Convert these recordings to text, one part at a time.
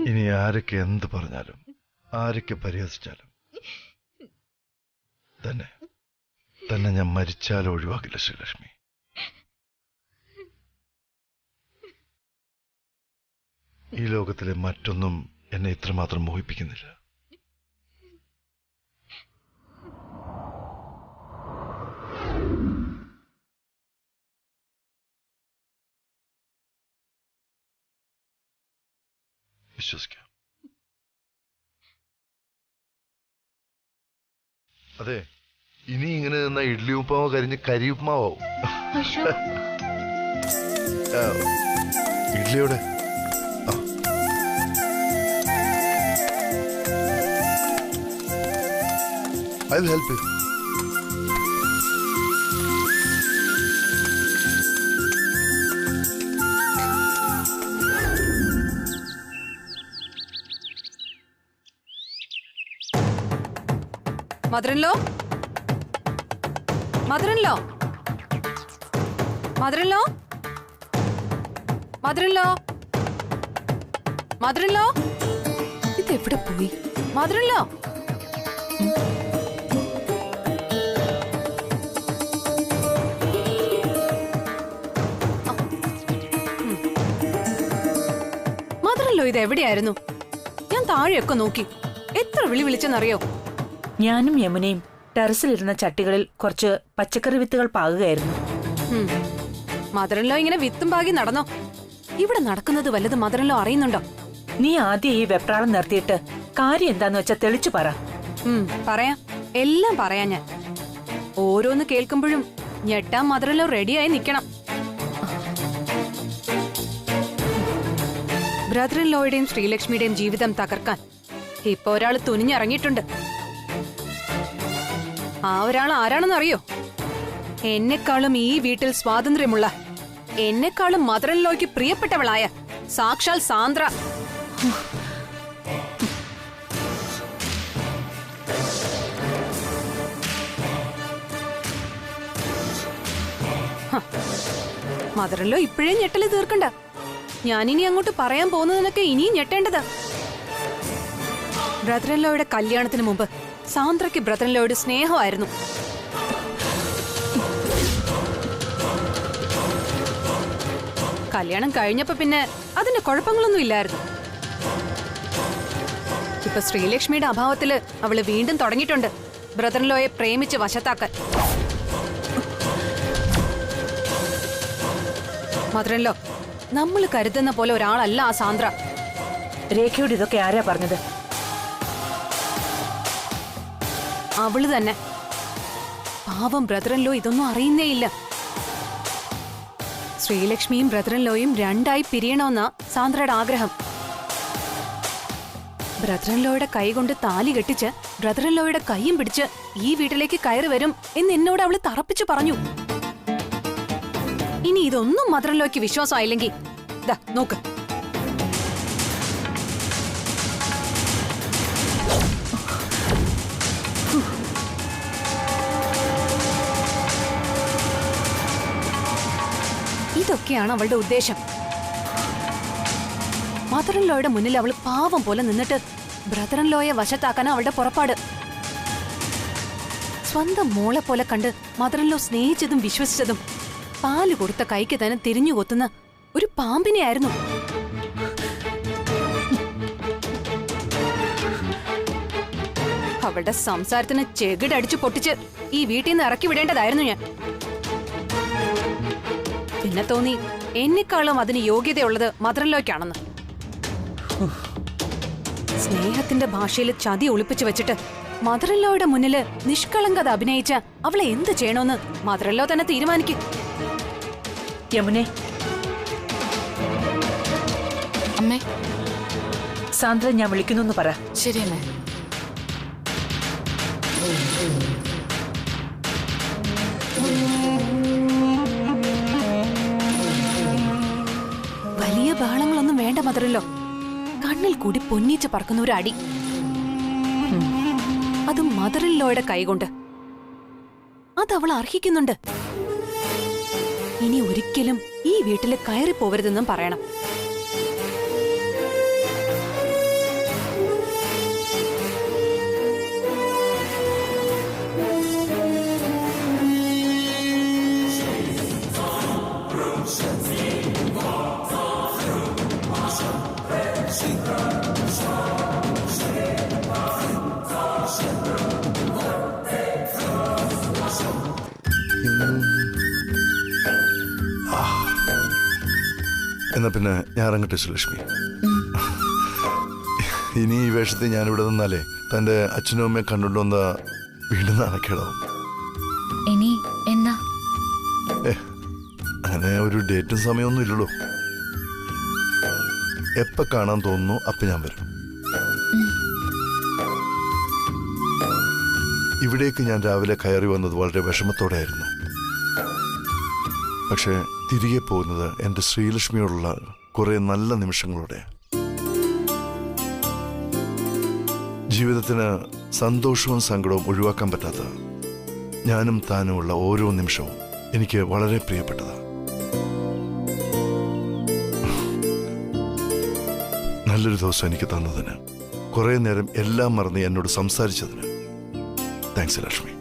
ഇനി ആരൊക്കെ എന്ത് പറഞ്ഞാലും ആരൊക്കെ പരിഹസിച്ചാലും തന്നെ തന്നെ ഞാൻ മരിച്ചാലും ഒഴിവാക്കില്ല ശ്രീലക്ഷ്മി. ഈ ലോകത്തിലെ മറ്റൊന്നും എന്നെ ഇത്രമാത്രം മോഹിപ്പിക്കുന്നില്ല. വിശ്വസിക്കാം. അതെ, ഇനി ഇങ്ങനെ നിന്ന ഇഡ്ലി ഉപ്പുമാവ് കരിഞ്ഞ് കരിയുപ്പുമാവും. ഇഡ്ലിയോടെ I will help you. Mother-in-law? Mother-in-law? Mother-in-law? Mother-in-law? Mother-in-law? ഇത് എവിടെ പോയി? Mother-in-law? Mother-in-law ഇത് എവിടെയായിരുന്നു? ഞാൻ താഴെയൊക്കെ നോക്കി. എത്ര വിളിച്ചെന്നറിയോ? ഞാനും യമുനയും ടെറസിലിരുന്ന ചട്ടികളിൽ കുറച്ച് പച്ചക്കറി വിത്തുകൾ പാകുകയായിരുന്നു. മദറിൻലോ ഇങ്ങനെ വിത്തും പാകി നടന്നോ? ഇവിടെ നടക്കുന്നത് വല്ലതും മദറിൻലോ അറിയുന്നുണ്ടോ? നീ ആദ്യം ഈ വെപ്രാളം നിർത്തിയിട്ട് കാര്യം എന്താന്ന് വെച്ചാ തെളിച്ചു പറ. പറയാം, എല്ലാം പറയാം ഞാൻ. ഓരോന്ന് കേൾക്കുമ്പോഴും ഞെട്ടാൻ മദറിൻലോ റെഡിയായി നിൽക്കണം. ബ്രദറിൻലോയുടെയും ശ്രീലക്ഷ്മിയുടെയും ജീവിതം തകർക്കാൻ ഇപ്പൊ ഒരാൾ തുനിഞ്ഞിറങ്ങിയിട്ടുണ്ട്. ആ ഒരാൾ ആരാണെന്ന് അറിയോ? എന്നെക്കാളും ഈ വീട്ടിൽ സ്വാതന്ത്ര്യമുള്ള, എന്നെക്കാളും മദറിൻലോയ്ക്ക് പ്രിയപ്പെട്ടവളായ സാക്ഷാൽ സാന്ദ്ര. മദറിൻലോ ഇപ്പോഴേ ഞെട്ടല് തീർക്കണ്ട. ഞാനിനി അങ്ങോട്ട് പറയാൻ പോകുന്നതിനൊക്കെ ഇനിയും ഞെട്ടേണ്ടതാ. ബ്രദറിൻലോയുടെ കല്യാണത്തിന് മുമ്പ് സാന്ദ്രയ്ക്ക് ബ്രദറിൻലോയോട് സ്നേഹമായിരുന്നു. കല്യാണം കഴിഞ്ഞപ്പോ പിന്നെ അതിന്റെ കുഴപ്പങ്ങളൊന്നും ഇല്ലായിരുന്നു. ഇപ്പൊ ശ്രീലക്ഷ്മിയുടെ അഭാവത്തില് അവള് വീണ്ടും തുടങ്ങിയിട്ടുണ്ട് ബ്രദറിൻലോയെ പ്രേമിച്ച് വശത്താക്കാൻ. മദറിൻലോ, നമ്മൾ കരുതുന്ന പോലെ ഒരാളല്ല ആ സാന്ദ്ര. രേഖയോട് ഇതൊക്കെ ആരാ പറഞ്ഞത്? അവള് തന്നെ. പാവം ബ്രദറിൻലോ ഇതൊന്നും അറിയുന്നേയില്ല. ശ്രീലക്ഷ്മിയും ബ്രദറിൻലോയും രണ്ടായി പിരിയണമെന്നാ സാന്ദ്രയുടെ ആഗ്രഹം. ബ്രദറിൻലോയുടെ കൈ കൊണ്ട് താലി കെട്ടിച്ച് ബ്രദറിൻലോയുടെ കൈയും പിടിച്ച് ഈ വീട്ടിലേക്ക് കയറി വരും എന്ന് എന്നോട് അവള് തറപ്പിച്ചു പറഞ്ഞു. ഇനി ഇതൊന്നും മദറിൻലോയ്ക്ക് വിശ്വാസമായില്ലെങ്കിൽ ദാ നോക്ക്. ഇതൊക്കെയാണ് അവളുടെ ഉദ്ദേശം. മദറിൻലോയുടെ മുന്നിൽ അവൾ പാവം പോലെ നിന്നിട്ട് ബ്രദറിൻലോയെ വശത്താക്കാൻ അവളുടെ പുറപ്പാട്. സ്വന്തം മോളെ പോലെ കണ്ട് മദറിൻലോ സ്നേഹിച്ചതും വിശ്വസിച്ചതും പാല് കൊടുത്ത കൈക്ക് തന്നെ തിരിഞ്ഞു കൊത്തുന്ന ഒരു പാമ്പിനെയായിരുന്നു. അവളുടെ സംസാരത്തിന് ചെകിടടിച്ചു പൊട്ടിച്ച് ഈ വീട്ടിൽ നിന്ന് ഇറക്കി വിടേണ്ടതായിരുന്നു ഞാൻ. പിന്നെ തോന്നി എന്നെക്കാളും അതിന് യോഗ്യതയുള്ളത് മദറിൻലോയ്ക്കാണെന്ന്. സ്നേഹത്തിന്റെ ഭാഷയിൽ ചതി ഒളിപ്പിച്ചു വെച്ചിട്ട് മദറിൻലോയുടെ മുന്നില് നിഷ്കളങ്കത അഭിനയിച്ച അവളെ എന്ത് ചെയ്യണമെന്ന് മദറിൻലോ തന്നെ തീരുമാനിക്കും. യമുനെ, അമ്മേ, സാന്ദ്ര ഞാൻ വിളിക്കുന്നു പറ. ശരി അമ്മേ. വലിയ ബഹളങ്ങളൊന്നും വേണ്ട മദറിൻലോ. കണ്ണിൽ കൂടി പൊന്നിച്ച് പറക്കുന്ന ഒരു അടി, അതും മദറിൻലോയുടെ കൈകൊണ്ട്. അതവൾ അർഹിക്കുന്നുണ്ട്. ഇനി ഒരിക്കലും ഈ വീട്ടിൽ കയറി പോവരുതെന്നും പറയണം. എന്നാ പിന്നെ ഞാൻ ഇറങ്ങട്ടെ സുലക്ഷ്മി. ഇനി ഈ വേഷത്തിൽ ഞാനിവിടെ നിന്നാലേ തന്റെ അച്ഛനും അമ്മയെ കണ്ടുകൊണ്ടുവന്ന വീണ്ടും നാണക്കേടാവും. ഇനി എന്നാ? അങ്ങനെ ഒരു ഡേറ്റും സമയമൊന്നും ഇല്ലല്ലോ. എപ്പ കാണാൻ തോന്നുന്നു അപ്പൊ ഞാൻ വരും. ഇവിടേക്ക് ഞാൻ രാവിലെ കയറി വന്നത് വളരെ വിഷമത്തോടെ ആയിരുന്നു. പക്ഷെ തിരികെ പോകുന്നത് എന്റെ ശ്രീലക്ഷ്മിയോടുള്ള കുറെ നല്ല നിമിഷങ്ങളോടെ. ജീവിതത്തിന് സന്തോഷവും സങ്കടവും ഒഴിവാക്കാൻ പറ്റാത്ത ഞാനും താനുമുള്ള ഓരോ നിമിഷവും എനിക്ക് വളരെ പ്രിയപ്പെട്ടതാണ്. നല്ലൊരു ദിവസം എനിക്ക് തന്നതിന്, കുറെ നേരം എല്ലാം മറന്ന് എന്നോട് സംസാരിച്ചതിന് താങ്ക്സ് ലക്ഷ്മി.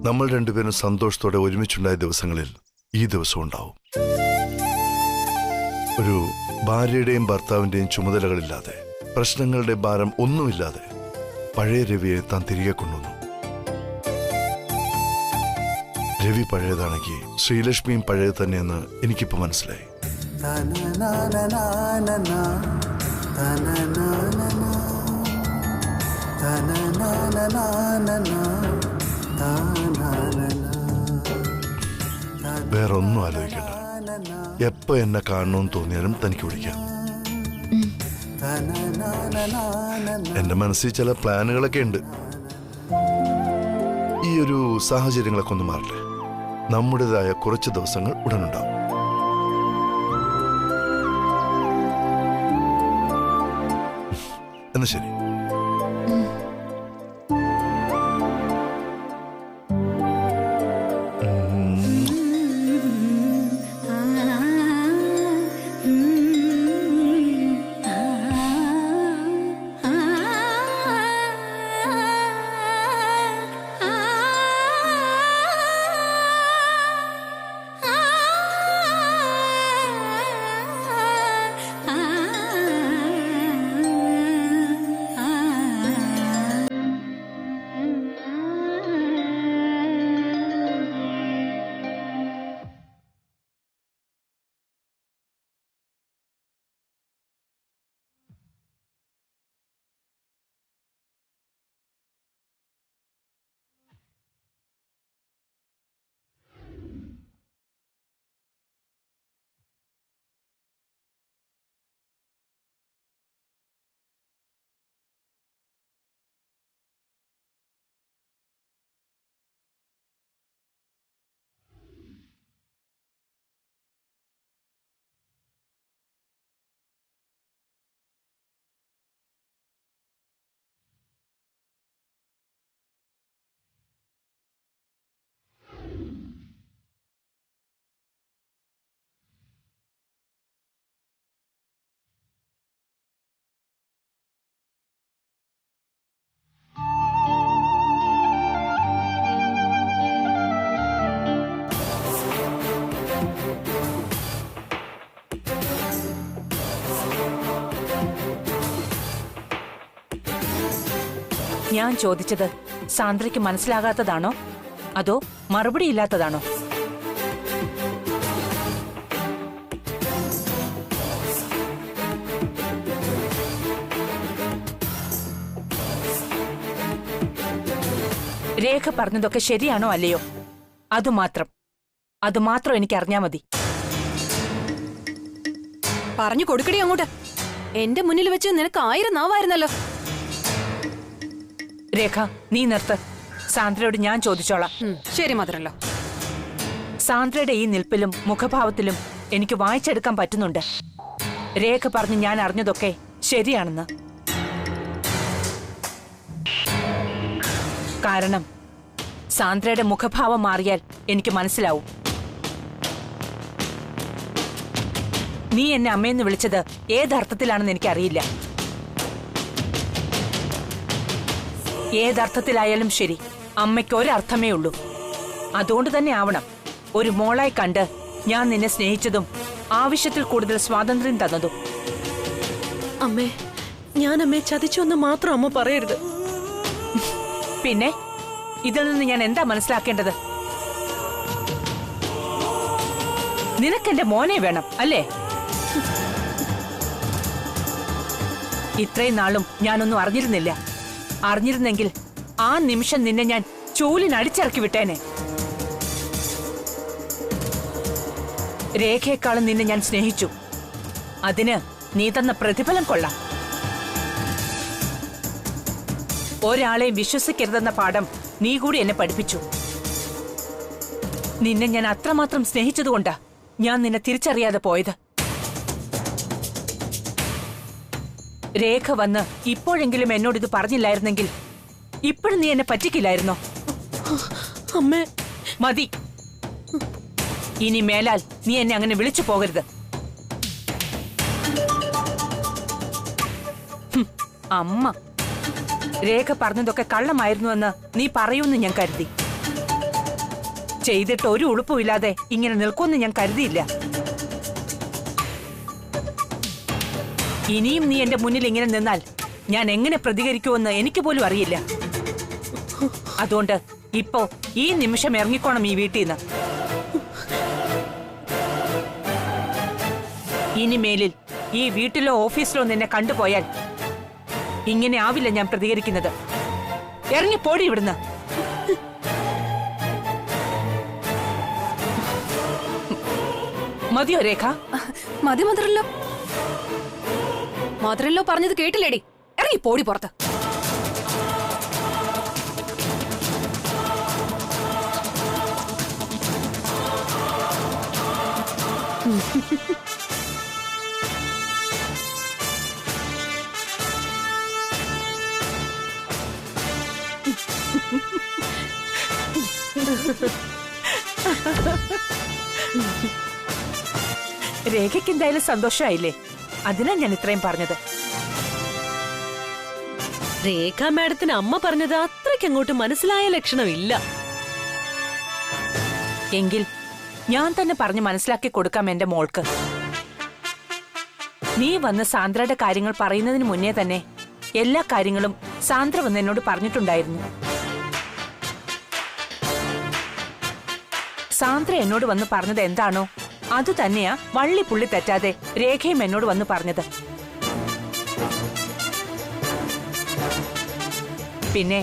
നമ്മൾ രണ്ടുപേരും സന്തോഷത്തോടെ ഒരുമിച്ചുണ്ടായ ദിവസങ്ങളിൽ ഈ ദിവസം ഉണ്ടാവും. ഒരു ഭാര്യയുടെയും ഭർത്താവിന്റെയും ചുമതലകളില്ലാതെ, പ്രശ്നങ്ങളുടെ ഭാരം ഒന്നുമില്ലാതെ പഴയ രവിയെ താൻ തിരികെ കൊണ്ടുവന്നു. രവി പഴയതാണെങ്കിൽ ശ്രീലക്ഷ്മിയും പഴയത് തന്നെയെന്ന് എനിക്കിപ്പോ മനസ്സിലായി. വേറൊന്നും ആലോചിക്കണ്ട. എപ്പോ എന്നെ കാണണമെന്ന് തോന്നിയാലും തനിക്ക് വിളിക്കാം. എന്റെ മനസ്സിൽ ചില പ്ലാനുകളൊക്കെ ഉണ്ട്. ഈ ഒരു സാഹചര്യങ്ങളൊക്കെ ഒന്ന് മാറില്ലേ, നമ്മുടേതായ കുറച്ച് ദിവസങ്ങൾ ഉടനുണ്ടാവും. എന്നാ ശരി. ഞാൻ ചോദിച്ചത് സാന്ദ്രയ്ക്ക് മനസ്സിലാകാത്തതാണോ അതോ മറുപടി ഇല്ലാത്തതാണോ? രേഖ പറഞ്ഞതൊക്കെ ശരിയാണോ അല്ലയോ? അതുമാത്രം എനിക്ക് അറിഞ്ഞാ മതി. പറഞ്ഞു കൊടുക്കടി അങ്ങോട്ട്. എന്റെ മുന്നിൽ വെച്ച് നിനക്ക് 1000 നാവായിരുന്നല്ലോ. രേഖ, നീ നിർത്ത്. സാന്ദ്രയോട് ഞാൻ ചോദിച്ചോളാം. ശരി മധുരല്ലോ. സാന്ദ്രയുടെ ഈ നിൽപ്പിലും മുഖഭാവത്തിലും എനിക്ക് വായിച്ചെടുക്കാൻ പറ്റുന്നുണ്ട് രേഖ പറഞ്ഞ് ഞാൻ അറിഞ്ഞതൊക്കെ ശരിയാണെന്ന്. കാരണം സാന്ദ്രയുടെ മുഖഭാവം മാറിയാൽ എനിക്ക് മനസ്സിലാവും. നീ എന്നെ അമ്മയെന്ന് വിളിച്ചത് ഏതർത്ഥത്തിലാണെന്ന് എനിക്കറിയില്ല. ഏതർത്ഥത്തിലായാലും ശരി, അമ്മയ്ക്ക് ഒരർത്ഥമേ ഉള്ളൂ. അതുകൊണ്ട് തന്നെ ആവണം ഒരു മോളായി കണ്ട് ഞാൻ നിന്നെ സ്നേഹിച്ചതും ആവശ്യത്തിൽ കൂടുതൽ സ്വാതന്ത്ര്യം തന്നതും. അമ്മേ, ഞാൻ അമ്മയെ ചതിച്ചൊന്ന് മാത്രം അമ്മ പറയരുത്. പിന്നെ ഇതിൽ നിന്ന് ഞാൻ എന്താ മനസ്സിലാക്കേണ്ടത്? നിനക്കെന്റെ മോനെ വേണം അല്ലേ? ഇത്രയും നാളും ഞാനൊന്നും അറിഞ്ഞിരുന്നില്ല. അറിഞ്ഞിരുന്നെങ്കിൽ ആ നിമിഷം നിന്നെ ഞാൻ ചൂലിനടിച്ചിറക്കി വിട്ടേനെ. രേഖയെക്കാളും നിന്നെ ഞാൻ സ്നേഹിച്ചു. അതിന് നീ തന്ന പ്രതിഫലം കൊള്ളാം. ഒരാളെയും വിശ്വസിക്കരുതെന്ന പാഠം നീ കൂടി എന്നെ പഠിപ്പിച്ചു. നിന്നെ ഞാൻ അത്രമാത്രം സ്നേഹിച്ചതുകൊണ്ടാ ഞാൻ നിന്നെ തിരിച്ചറിയാതെ പോയത്. രേഖ വന്ന് ഇപ്പോഴെങ്കിലും എന്നോട് ഇത് പറഞ്ഞില്ലായിരുന്നെങ്കിൽ ഇപ്പോഴും നീ എന്നെ പറ്റിക്കില്ലായിരുന്നോ? അമ്മേ, മതി. ഇനി മേലാൽ നീ എന്നെ അങ്ങനെ വിളിച്ചു പോകരുത്. അമ്മ, രേഖ പറഞ്ഞതൊക്കെ കള്ളമായിരുന്നുവെന്ന് നീ പറയൂന്ന് ഞാൻ കരുതി. ചെയ്തിട്ട് ഒരു ഉളുപ്പുമില്ലാതെ ഇങ്ങനെ നിൽക്കുമെന്ന് ഞാൻ കരുതിയില്ല. ഇനിയും നീ എന്റെ മുന്നിൽ ഇങ്ങനെ നിന്നാൽ ഞാൻ എങ്ങനെ പ്രതികരിക്കുമെന്ന് എനിക്ക് പോലും അറിയില്ല. അതുകൊണ്ട് ഇപ്പോ ഈ നിമിഷം ഇറങ്ങിക്കോണം ഈ വീട്ടിൽ നിന്ന്. ഇനി മേലിൽ ഈ വീട്ടിലോ ഓഫീസിലോ നിന്നെ കണ്ടുപോയാൽ ഇങ്ങനെ ആവില്ല ഞാൻ പ്രതികരിക്കുന്നത്. ഇറങ്ങിപ്പോടി ഇവിടുന്ന്. മതിയോ രേഖ? മതി മദറല്ലോ. മദറല്ലോ പറഞ്ഞത് കേട്ടില്ലേടി? ഇറങ്ങി പോടി പുറത്ത്. രേഖയ്ക്ക് എന്തായാലും സന്തോഷമായില്ലേ? അതിനാ ഞാൻ ഇത്രയും പറഞ്ഞത്. രേഖ മാഡത്തിന് അമ്മ പറഞ്ഞത് അത്രയ്ക്ക് അങ്ങോട്ട് മനസ്സിലായ ലക്ഷണമില്ല. എങ്കിൽ ഞാൻ തന്നെ പറഞ്ഞ് മനസ്സിലാക്കി കൊടുക്കാം എന്റെ മോൾക്ക്. നീ വന്ന് സാന്ദ്രയുടെ കാര്യങ്ങൾ പറയുന്നതിന് മുന്നേ തന്നെ എല്ലാ കാര്യങ്ങളും സാന്ദ്ര വന്ന് എന്നോട് പറഞ്ഞിട്ടുണ്ടായിരുന്നു. സാന്ദ്ര എന്നോട് വന്ന് പറഞ്ഞത് എന്താണോ അത് തന്നെയാ വള്ളി പുള്ളി തെറ്റാതെ രേഖയും എന്നോട് വന്ന് പറഞ്ഞത്. പിന്നെ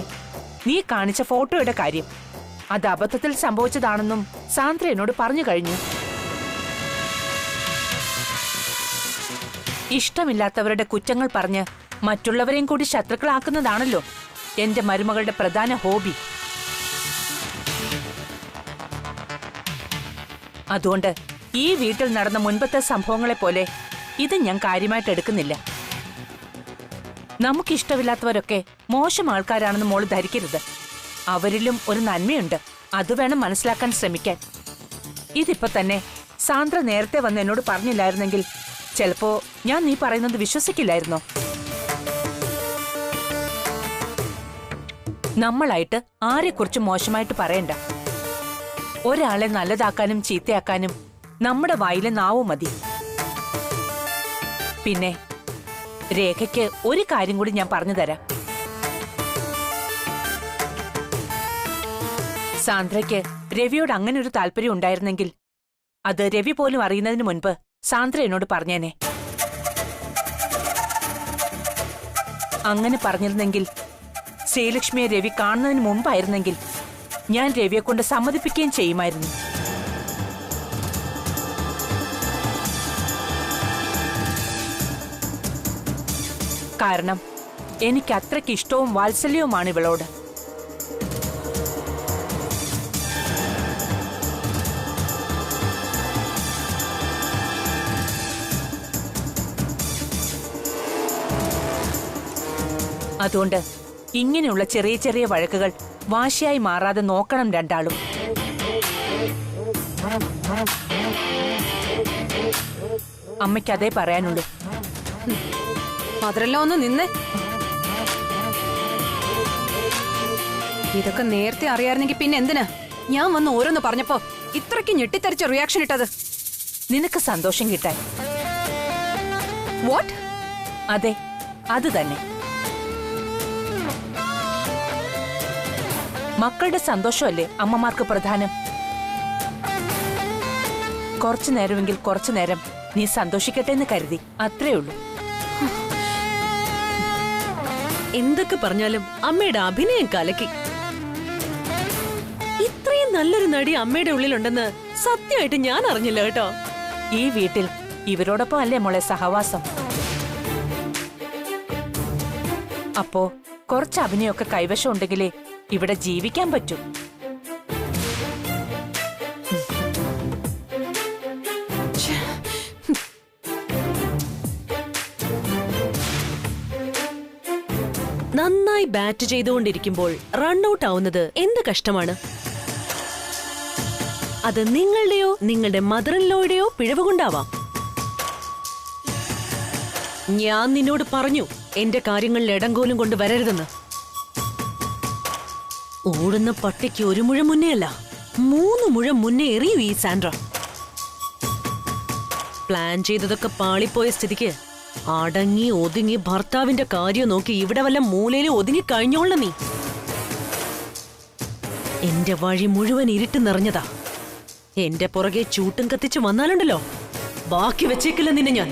നീ കാണിച്ച ഫോട്ടോയുടെ കാര്യം അത് അബദ്ധത്തിൽ സംഭവിച്ചതാണെന്നും സാന്ദ്ര എന്നോട് പറഞ്ഞു കഴിഞ്ഞു. ഇഷ്ടമില്ലാത്തവരുടെ കുറ്റങ്ങൾ പറഞ്ഞ് മറ്റുള്ളവരെയും കൂടി ശത്രുക്കളാക്കുന്നതാണല്ലോ എന്റെ മരുമകളുടെ പ്രധാന ഹോബി. അതുകൊണ്ട് ഈ വീട്ടിൽ നടന്ന മുൻപത്തെ സംഭവങ്ങളെ പോലെ ഇത് ഞാൻ കാര്യമായിട്ട് എടുക്കുന്നില്ല. നമുക്കിഷ്ടമില്ലാത്തവരൊക്കെ മോശം ആൾക്കാരാണെന്ന് മോള് ധരിക്കരുത്. അവരിലും ഒരു നന്മയുണ്ട്. അത് വേണം മനസ്സിലാക്കാൻ ശ്രമിക്കാൻ. ഇതിപ്പോ തന്നെ സാന്ദ്ര നേരത്തെ വന്ന് എന്നോട് പറഞ്ഞില്ലായിരുന്നെങ്കിൽ ചിലപ്പോ ഞാൻ നീ പറയുന്നത് വിശ്വസിക്കില്ലായിരുന്നോ? നമ്മളായിട്ട് ആരെക്കുറിച്ച് മോശമായിട്ട് പറയണ്ട. ഒരാളെ നല്ലതാക്കാനും ചീത്തയാക്കാനും നമ്മുടെ വായിലെ നാവ് മതി. പിന്നെ രേഖയ്ക്ക് ഒരു കാര്യം കൂടി ഞാൻ പറഞ്ഞു തരാം. സാന്ദ്രയ്ക്ക് രവിയോട് അങ്ങനെ ഒരു താല്പര്യം ഉണ്ടായിരുന്നെങ്കിൽ അത് രവി പോലും അറിയുന്നതിന് മുൻപ് സാന്ദ്ര എന്നോട് പറഞ്ഞേനെ. അങ്ങനെ പറഞ്ഞിരുന്നെങ്കിൽ ശ്രീലക്ഷ്മിയെ രവി കാണുന്നതിന് മുമ്പായിരുന്നെങ്കിൽ ഞാൻ രവിയെ കൊണ്ട് സമ്മതിപ്പിക്കുകയും ചെയ്യുമായിരുന്നു. കാരണം എനിക്ക് അത്രയ്ക്ക് ഇഷ്ടവും വാത്സല്യവുമാണ് ഇവളോട്. അതുകൊണ്ട് ഇങ്ങനെയുള്ള ചെറിയ ചെറിയ വഴക്കുകൾ വാശിയായി മാറാതെ നോക്കണം രണ്ടാളും. അമ്മയ്ക്ക് അതേ പറയാനുള്ളൂ. മദറല്ലോ ഒന്ന് നിന്നേ. ഇതൊക്കെ നേരത്തെ അറിയായിരുന്നെങ്കിൽ പിന്നെ എന്തിനാ ഞാൻ വന്ന് ഓരോന്ന് പറഞ്ഞപ്പോ ഇത്രയ്ക്ക് ഞെട്ടിത്തരിച്ച റിയാക്ഷൻ ഇട്ടത്? നിനക്ക് സന്തോഷം കിട്ടാൻ. വാട്ട്? അതെ, അത് തന്നെ. മക്കളുടെ സന്തോഷമല്ലേ അമ്മമാർക്ക് പ്രധാനം. കുറച്ചു നേരമെങ്കിൽ കുറച്ചു നേരം നീ സന്തോഷിക്കട്ടെ എന്ന് കരുതി, അത്രേ ഉള്ളൂ. എന്തൊക്കെ പറഞ്ഞാലും അമ്മയുടെ അഭിനയം കലക്കി. ഇത്രയും നല്ലൊരു നടി അമ്മയുടെ ഉള്ളിലുണ്ടെന്ന് സത്യമായിട്ട് ഞാൻ അറിഞ്ഞില്ല കേട്ടോ. ഈ വീട്ടിൽ ഇവരോടൊപ്പം അല്ലേ മോളെ സഹവാസം. അപ്പോ കുറച്ച് അഭിനയമൊക്കെ കൈവശം ഉണ്ടെങ്കിലേ ഇവിടെ ജീവിക്കാൻ പറ്റൂ. നന്നായി ബാറ്റ് ചെയ്തുകൊണ്ടിരിക്കുമ്പോൾ റൺഔട്ട് ആവുന്നത് എന്ത് കഷ്ടമാണ്. അത് നിങ്ങളുടെയോ നിങ്ങളുടെ മദർ ഇൻ ലോയുടെയോ പിഴവ് കൊണ്ടാവാം. ഞാൻ നിന്നോട് പറഞ്ഞു എന്റെ കാര്യങ്ങളിൽ ഇടങ്കോലും കൊണ്ട് വരരുതെന്ന്. ഓടുന്ന പട്ടിക്ക് ഒരു മുഴ മുന്നേ അല്ല 3 മുഴ മുന്നേ എറിയൂ ഈ സാൻഡ്ര. പ്ലാൻ ചെയ്തതൊക്കെ പാളിപ്പോയ സ്ഥിതിക്ക് അടങ്ങി ഒതുങ്ങി ഭർത്താവിന്റെ കാര്യം നോക്കി ഇവിടെ വല്ല മൂലയിൽ ഒതുങ്ങി കഴിഞ്ഞോള നീ. എന്റെ വഴി മുഴുവൻ ഇരുട്ട് നിറഞ്ഞതാ. എന്റെ പുറകെ ചൂട്ടും കത്തിച്ച് വന്നാലുണ്ടല്ലോ ബാക്കി വെച്ചേക്കില്ല നിന്നെ ഞാൻ.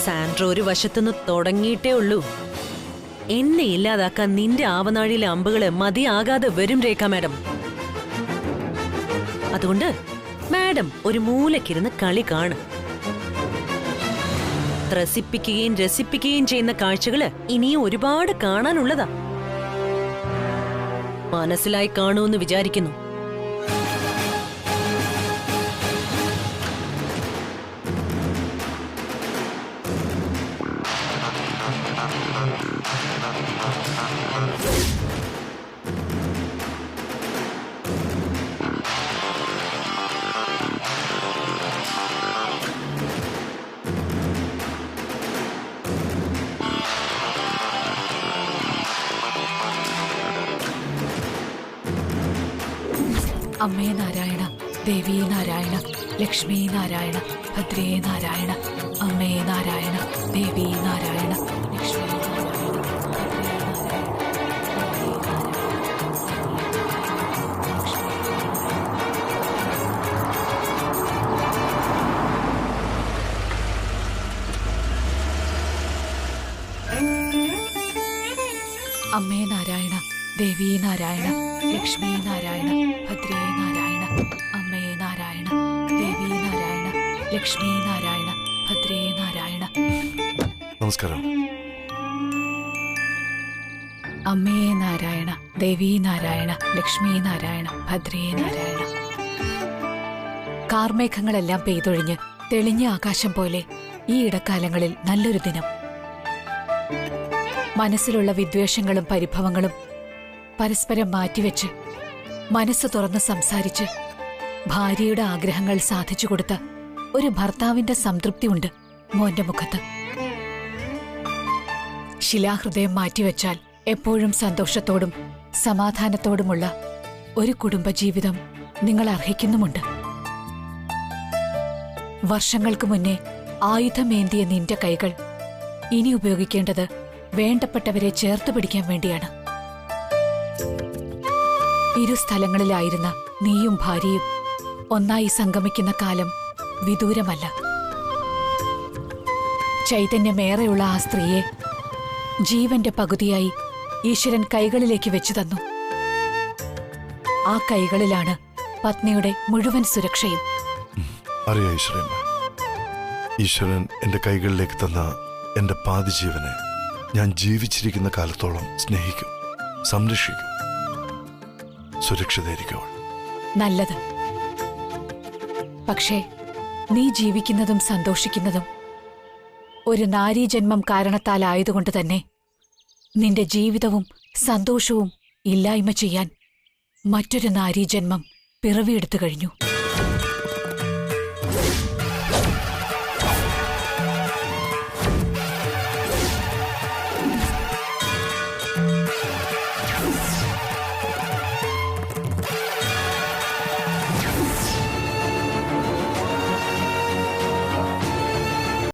സാൻഡ്ര ഒരു വശത്തുനിന്ന് തുടങ്ങിയിട്ടേ ഉള്ളൂ. എന്നെ ഇല്ലാതാക്കാൻ നിന്റെ ആവനാഴിയിലെ അമ്പുകള് മതിയാകാതെ വരും രേഖ മാഡം. അതുകൊണ്ട് മാഡം ഒരു മൂലക്കിരുന്ന് കളി കാണും. ത്രസിപ്പിക്കുകയും രസിപ്പിക്കുകയും ചെയ്യുന്ന കാഴ്ചകള് ഇനിയും ഒരുപാട് കാണാനുള്ളതാ. മനസ്സിലായി കാണുമെന്ന് വിചാരിക്കുന്നു. അമ്മേ നാരായണ, ദേവീ നാരായണ, ലക്ഷ്മീ നാരായണ, ഭദ്രേ നാരായണ. അമ്മേ നാരായണ, ദേവീ നാരായണ, ലക്ഷ്മീ നാരായണ, ഭദ്രേ നാരായണ. അമ്മേ നാരായണ, ദേവീ നാരായണ, ലക്ഷ്മീ നാരായണ, ഭദ്രേ നാരായണ. അമ്മേ നാരായണ, ദേവീ നാരായണ, ലക്ഷ്മീ നാരായണ, ഭദ്രേ നാരായണ. നമസ്കാരം. അമ്മേ നാരായണ, ദേവീ നാരായണ, ലക്ഷ്മീ നാരായണ, ഭദ്രേ നാരായണ. കാർമേഘങ്ങളെല്ലാം പെയ്തൊഴിഞ്ഞ് തെളിഞ്ഞ ആകാശം പോലെ ഈ ഇടക്കാലങ്ങളിൽ നല്ലൊരു ദിനം. മനസ്സിലുള്ള വിദ്വേഷങ്ങളും പരിഭവങ്ങളും പരസ്പരം മാറ്റിവെച്ച് മനസ്സ് തുറന്ന് സംസാരിച്ച് ഭാര്യയുടെ ആഗ്രഹങ്ങൾ സാധിച്ചു കൊടുത്ത ഒരു ഭർത്താവിന്റെ സംതൃപ്തിയുണ്ട് മോന്റെ മുഖത്ത്. ശിലാഹൃദയം മാറ്റിവെച്ചാൽ എപ്പോഴും സന്തോഷത്തോടും സമാധാനത്തോടുമുള്ള ഒരു കുടുംബജീവിതം നിങ്ങൾ അർഹിക്കുന്നുമുണ്ട്. വർഷങ്ങൾക്ക് മുന്നേ ആയുധമേന്തിയ നിന്റെ കൈകൾ ഇനി ഉപയോഗിക്കേണ്ടത് വേണ്ടപ്പെട്ടവരെ ചേർത്ത് പിടിക്കാൻ വേണ്ടിയാണ്. ഇരു സ്ഥലങ്ങളിലായിരുന്ന നീയും ഭാര്യയും ഒന്നായി സംഗമിക്കുന്ന കാലം വിദൂരമല്ല. ചൈതന്യമേറെയുള്ള ആ സ്ത്രീയെ ജീവന്റെ പകുതിയായി ഈശ്വരൻ കൈകളിലേക്ക് വെച്ചു തന്നു. ആ കൈകളിലാണ് പത്നിയുടെ മുഴുവൻ സുരക്ഷയും. അറിയാം ഈശ്വരൻ. ഈശ്വരൻ എന്റെ കൈകളിലേക്ക് തന്ന എന്റെ പാതി ജീവനെ ഞാൻ ജീവിച്ചിരിക്കുന്ന കാലത്തോളം സ്നേഹിക്കും, സംരക്ഷിക്കും. സുരക്ഷിതയായിരിക്കും. നല്ലത്. പക്ഷേ നീ ജീവിക്കുന്നതും സന്തോഷിക്കുന്നതും ഒരു നാരീജന്മം കാരണത്താലായതുകൊണ്ട് തന്നെ നിന്റെ ജീവിതവും സന്തോഷവും ഇല്ലായ്മ ചെയ്യാൻ മറ്റൊരു നാരീജന്മം പിറവിയെടുത്തു കഴിഞ്ഞു.